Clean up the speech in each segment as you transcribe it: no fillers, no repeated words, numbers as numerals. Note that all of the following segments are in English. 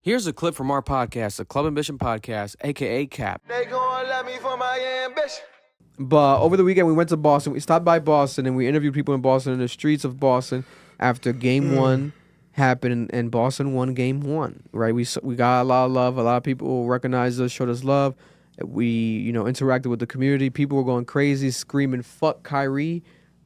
Here's a clip from our podcast, the Club Ambition Podcast, a.k.a. CAP. They gon' love me for my ambition. But over the weekend, we went to Boston. We stopped by Boston, and we interviewed people in Boston, in the streets of Boston, after Game 1 happened, and Boston won Game 1, right? We got a lot of love. A lot of people recognized us, showed us love. We, interacted with the community. People were going crazy, screaming, fuck Kyrie,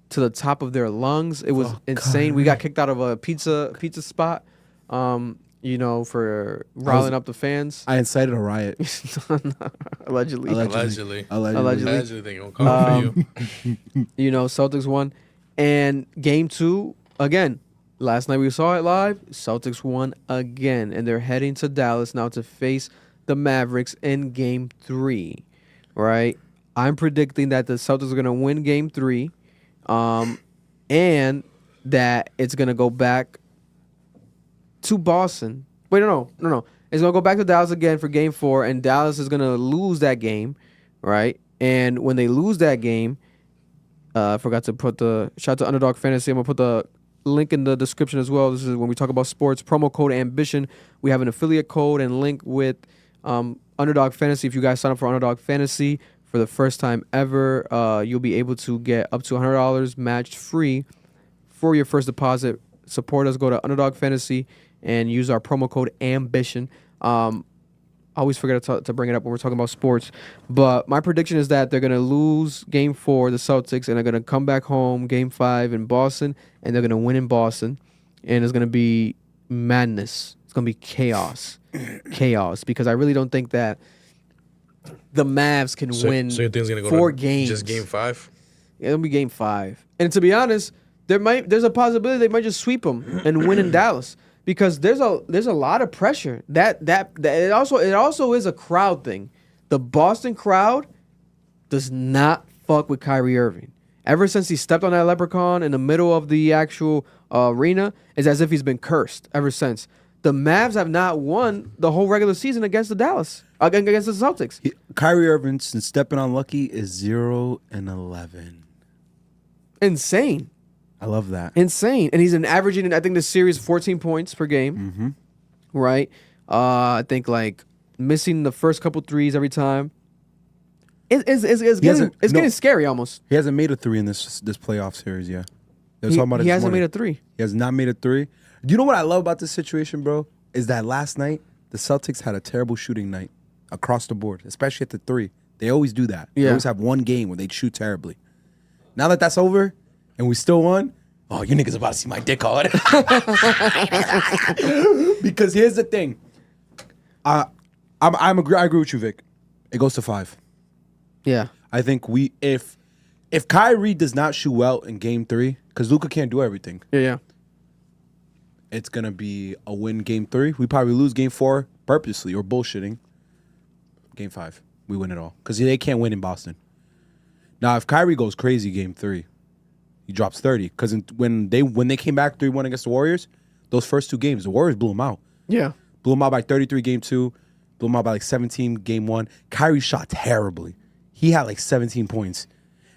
to the top of their lungs. It was insane. We got kicked out of a pizza spot. For riling up the fans. I incited a riot. Allegedly. Allegedly they gonna come for you. Celtics won. And Game 2, again, last night we saw it live, Celtics won again. And they're heading to Dallas now to face the Mavericks in Game 3, right? I'm predicting that the Celtics are going to win Game 3 and that it's going to go back to Boston. Wait, no. It's going to go back to Dallas again for Game 4, and Dallas is going to lose that game, right? And when they lose that game, I forgot to put shout out to Underdog Fantasy. I'm going to put the link in the description as well. This is when we talk about sports. Promo code AMBITION. We have an affiliate code and link with Underdog Fantasy. If you guys sign up for Underdog Fantasy for the first time ever, you'll be able to get up to $100 matched free for your first deposit. Support us. Go to Underdog Fantasy and use our promo code AMBITION. I always forget to bring it up when we're talking about sports. But my prediction is that they're going to lose Game 4, the Celtics, and they're going to come back home, Game 5 in Boston, and they're going to win in Boston. And it's going to be madness. It's going to be chaos. Because I really don't think that the Mavs can win so you think it's gonna go 4 to games. Just Game 5? It'll be Game 5. And to be honest, there's a possibility they might just sweep them and win in Dallas, because there's a lot of pressure. That it also is a crowd thing. The Boston crowd does not fuck with Kyrie Irving. Ever since he stepped on that leprechaun in the middle of the actual arena, it's as if he's been cursed ever since. The Mavs have not won the whole regular season against the Celtics. Kyrie Irving, since stepping on Lucky, is 0-11. Insane. I love that. Insane. And he's averaging, I think, this series 14 points per game. Mm-hmm. Right? I think, missing the first couple threes every time. It's getting scary almost. He hasn't made a 3 in this playoff series, yeah. He hasn't made a 3. He has not made a 3. Do you know what I love about this situation, bro? Is that last night, the Celtics had a terrible shooting night across the board, especially at the 3. They always do that. Yeah. They always have one game where they shoot terribly. Now that that's over, and we still won, oh, you niggas about to see my dick hard. Because here's the thing. I agree with you, Vic. It goes to 5. Yeah. I think if Kyrie does not shoot well in Game 3, because Luka can't do everything. Yeah. It's going to be a win Game 3. We probably lose Game 4 purposely or bullshitting. Game 5, we win it all. Because they can't win in Boston. Now, if Kyrie goes crazy Game 3, he drops 30. Because when they came back 3-1 against the Warriors, those first 2 games, the Warriors blew them out. Yeah. Blew them out by 33 Game 2. Blew them out by 17 Game 1. Kyrie shot terribly. He had 17 points.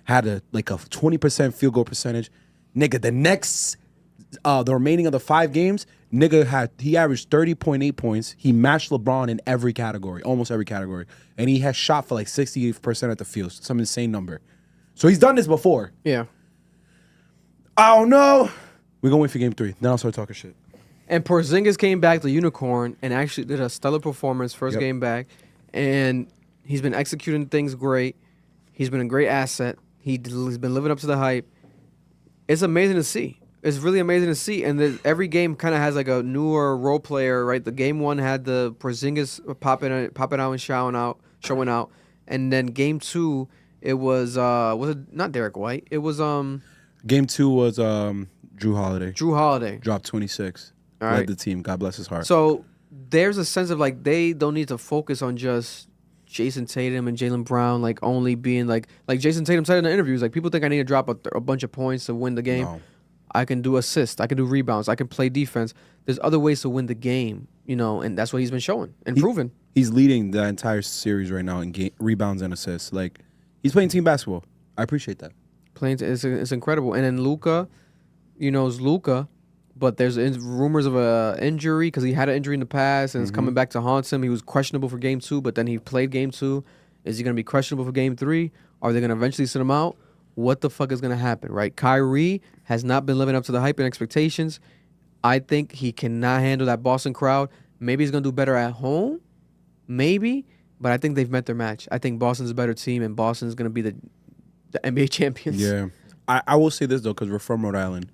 Had a 20% field goal percentage. Nigga, the remaining of the 5 games, he averaged 30.8 points. He matched LeBron in every category, almost every category. And he has shot for 68% at the field. Some insane number. So he's done this before. Yeah. Oh, no. We're going to wait for Game 3. Then I'll start talking shit. And Porzingis came back, the unicorn, and actually did a stellar performance first game back. And he's been executing things great. He's been a great asset. He's been living up to the hype. It's amazing to see. It's really amazing to see. And every game kind of has a newer role player, right? The Game 1 had the Porzingis popping out and showing out. And then Game 2, it was it not Derek White? It was Game 2 was Drew Holiday. Dropped 26. All right. Led the team. God bless his heart. So there's a sense of they don't need to focus on just Jason Tatum and Jaylen Brown only being like Jason Tatum said in the interviews, people think I need to drop a bunch of points to win the game. No. I can do assists, I can do rebounds, I can play defense. There's other ways to win the game, and that's what he's been showing and proving. He's leading the entire series right now in rebounds and assists. He's playing team basketball. I appreciate that. It's incredible. And then Luka, is Luka, but there's rumors of a injury because he had an injury in the past and it's coming back to haunt him. He was questionable for game 2, but then he played game 2. Is he going to be questionable for game 3? Are they going to eventually sit him out? What the fuck is going to happen, right? Kyrie has not been living up to the hype and expectations. I think he cannot handle that Boston crowd. Maybe he's going to do better at home. Maybe. But I think they've met their match. I think Boston's a better team, and Boston's going to be the NBA champions. Yeah. I will say this, though, because we're from Rhode Island.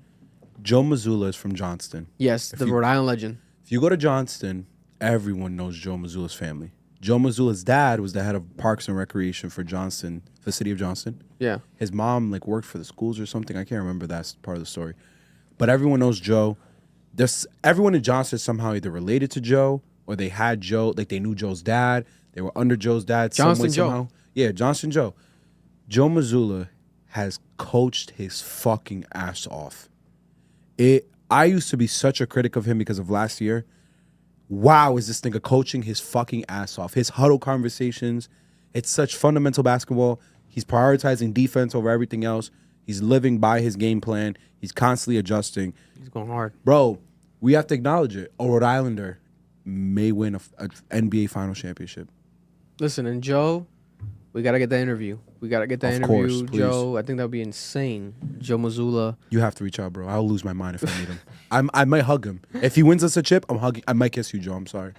Joe Mazzulla is from Johnston. Yes, the Rhode Island legend. If you go to Johnston, everyone knows Joe Mazzulla's family. Joe Mazzulla's dad was the head of Parks and Recreation for Johnston, the city of Johnston. Yeah. His mom worked for the schools or something. I can't remember that part of the story. But everyone knows Joe. Everyone in Johnston is somehow either related to Joe or they had Joe, they knew Joe's dad. They were under Joe's dad. Johnston Joe. Somehow. Yeah, Johnston Joe. Joe Mazzulla has coached his fucking ass off. I used to be such a critic of him because of last year. Wow, is this nigga coaching his fucking ass off? His huddle conversations, it's such fundamental basketball. He's prioritizing defense over everything else. He's living by his game plan. He's constantly adjusting. He's going hard. Bro, we have to acknowledge it. A Rhode Islander may win a NBA final championship. Listen, and Joe, we got to get that interview. We got to get that Of interview, course, please. Joe. I think that would be insane. Joe Mazzulla. You have to reach out, bro. I'll lose my mind if I meet him. I might hug him. If he wins us a chip, I might kiss you, Joe. I'm sorry.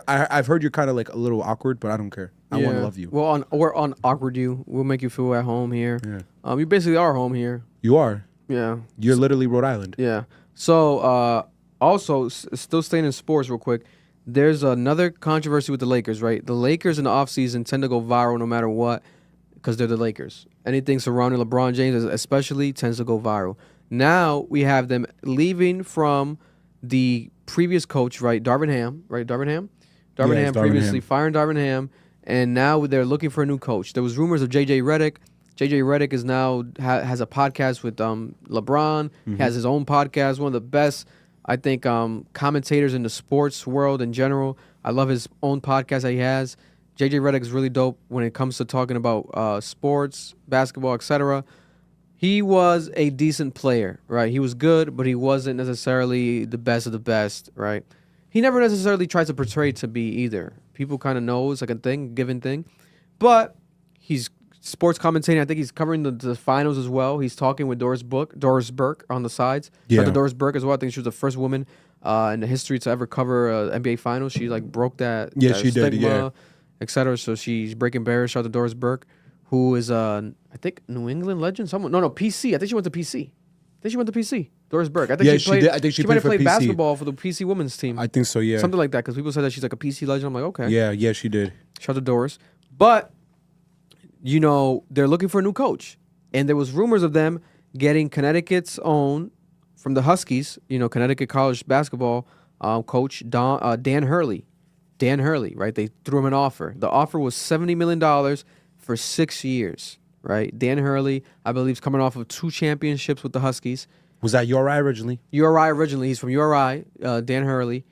I've heard you're kind of a little awkward, but I don't care. I want to love you. Well, we're on awkward you. We'll make you feel at home here. Yeah. You basically are home here. You are. Yeah. You're literally Rhode Island. Yeah. So, also, still staying in sports real quick, there's another controversy with the Lakers, right? The Lakers in the offseason tend to go viral no matter what because they're the Lakers. Anything surrounding LeBron James especially tends to go viral. Now we have them leaving from the previous coach, right? Darvin Ham, right? Darvin Ham previously firing Darvin Ham, and now they're looking for a new coach. There was rumors of JJ Redick. JJ Redick is now has a podcast with LeBron. He has his own podcast, one of the best, I think, commentators in the sports world in general. I love his own podcast that he has. JJ Redick is really dope when it comes to talking about sports, basketball, etc. He was a decent player, right? He was good, but he wasn't necessarily the best of the best, right? He never necessarily tried to portray to be either. People kind of know it's like a given thing. But he's sports commentating. I think he's covering the finals as well. He's talking with Doris Burke on the sides. Yeah. Doris Burke as well. I think she was the first woman in the history to ever cover NBA finals. She broke that, Yeah, that she stigma, did, yeah. etc. So she's breaking barriers. Shout out to Doris Burke, who is I think New England legend. No, PC. I think she went to PC. Doris Burke. I think she played. did. I think she might have played for played PC. basketball for the PC women's team. I think so, yeah. Something like that, because people said that she's like a PC legend. I'm like, okay. Yeah, she did. Shout out to Doris. But, they're looking for a new coach. And there was rumors of them getting Connecticut's own, from the Huskies, Connecticut college basketball coach, Dan Hurley. Dan Hurley, right? They threw him an offer. The offer was $70 million for 6 years, right? Dan Hurley, I believe, is coming off of 2 championships with the Huskies. Was that URI originally? URI originally. He's from URI, Dan Hurley.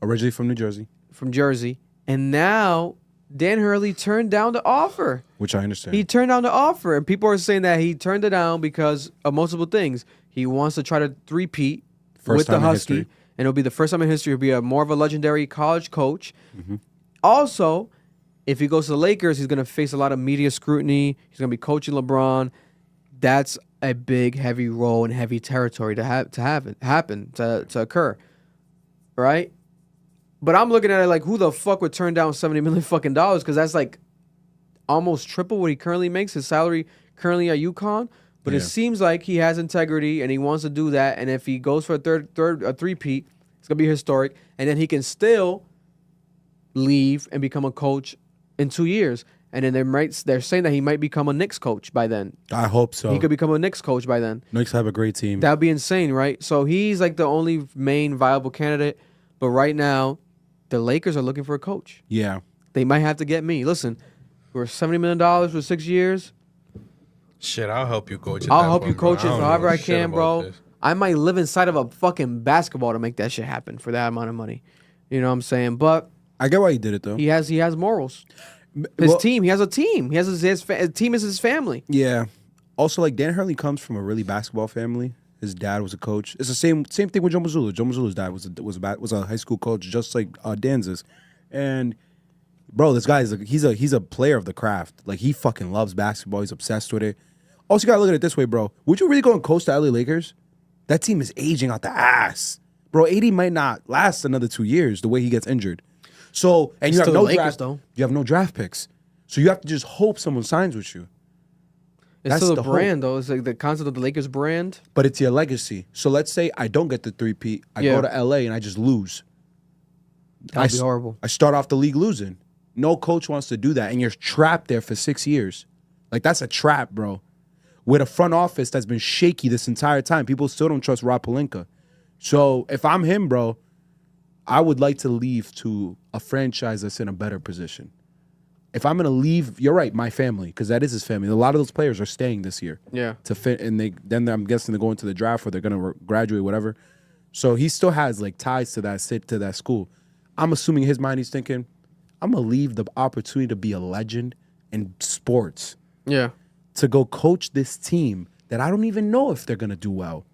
Originally from New Jersey. From Jersey. And now Dan Hurley turned down the offer. Which I understand. He turned down the offer. And people are saying that he turned it down because of multiple things. He wants to try to three-peat with the Husky. And it'll be the first time in history. He'll be more of a legendary college coach. Mm-hmm. Also, if he goes to the Lakers, he's going to face a lot of media scrutiny. He's going to be coaching LeBron. That's a big, heavy role and heavy territory to occur, right? But I'm looking at it like, who the fuck would turn down $70 million fucking dollars? Because that's almost triple what he currently makes. His salary currently at UConn. But it seems like he has integrity and he wants to do that. And if he goes for a three-peat, it's gonna be historic. And then he can still leave and become a coach in 2 years. And then they're saying that he might become a Knicks coach by then. I hope so. He could become a Knicks coach by then. Knicks have a great team. That would be insane, right? So he's the only main viable candidate. But right now, the Lakers are looking for a coach. Yeah. They might have to get me. Listen, we're $70 million for 6 years. Shit, I'll help you coach it. I'll help you coach it however I can, bro. I might live inside of a fucking basketball to make that shit happen for that amount of money. You know what I'm saying? But I get why he did it, though. he has morals. His team, he has a team. His team is his family. Yeah. Also, Dan Hurley comes from a really basketball family. His dad was a coach. It's the same thing with Joe Mazzulla. Joe Mazzulla's dad was a high school coach, just like Danz's. And bro, this guy is he's a player of the craft. Like, he fucking loves basketball. He's obsessed with it. Also, you gotta look at it this way, bro. Would you really go and coach the LA Lakers? That team is aging out the ass, bro. AD might not last another 2 years the way he gets injured. So, and you have no draft, though. You have no draft picks. So you have to just hope someone signs with you. It's still a brand, though. It's like the concept of the Lakers brand. But it's your legacy. So let's say I don't get the 3-peat. I go to LA and I just lose. That'd be horrible. I start off the league losing. No coach wants to do that. And you're trapped there for 6 years. Like, that's a trap, bro. With a front office that's been shaky this entire time. People still don't trust Rob Pelinka. So if I'm him, bro, I would like to leave to a franchise that's in a better position. If I'm going to leave, you're right, my family, because that is his family. A lot of those players are staying this year. Yeah. To fit, and then I'm guessing they're going to the draft or they're going to graduate, whatever. So he still has like ties to that school. I'm assuming in his mind he's thinking, I'm going to leave the opportunity to be a legend in sports. Yeah. To go coach this team that I don't even know if they're going to do well.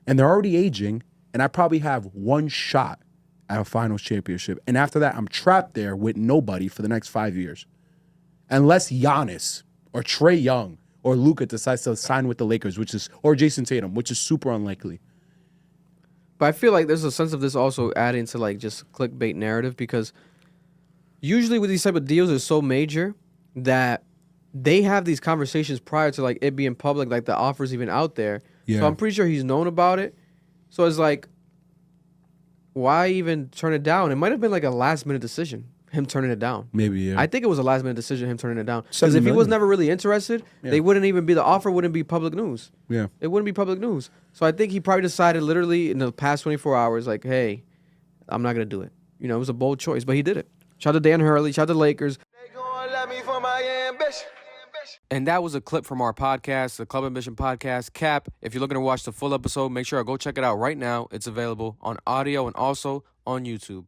And they're already aging, and I probably have one shot at a finals championship. And after that, I'm trapped there with nobody for the next 5 years. Unless Giannis or Trae Young or Luka decides to sign with the Lakers, or Jason Tatum, which is super unlikely. But I feel like there's a sense of this also adding to like just clickbait narrative, because usually with these type of deals, it's so major that they have these conversations prior to like it being public, like the offers even out there. Yeah. So I'm pretty sure he's known about it. So it's like, why even turn it down? It might have been like a last minute decision, him turning it down. Maybe, yeah. I think it was a last minute decision, him turning it down. Because 7 if he was million. never really interested, Yeah. they wouldn't even be, the offer wouldn't be public news. Yeah. It wouldn't be public news. So I think he probably decided literally in the past 24 hours, like, hey, I'm not going to do it. You know, it was a bold choice, but he did it. Shout out to Dan Hurley. Shout out to the Lakers. They gon' love me for my ambition. And that was a clip from our podcast, the Club Ambition Podcast. Cap, if you're looking to watch the full episode, make sure to go check it out right now. It's available on audio and also on YouTube.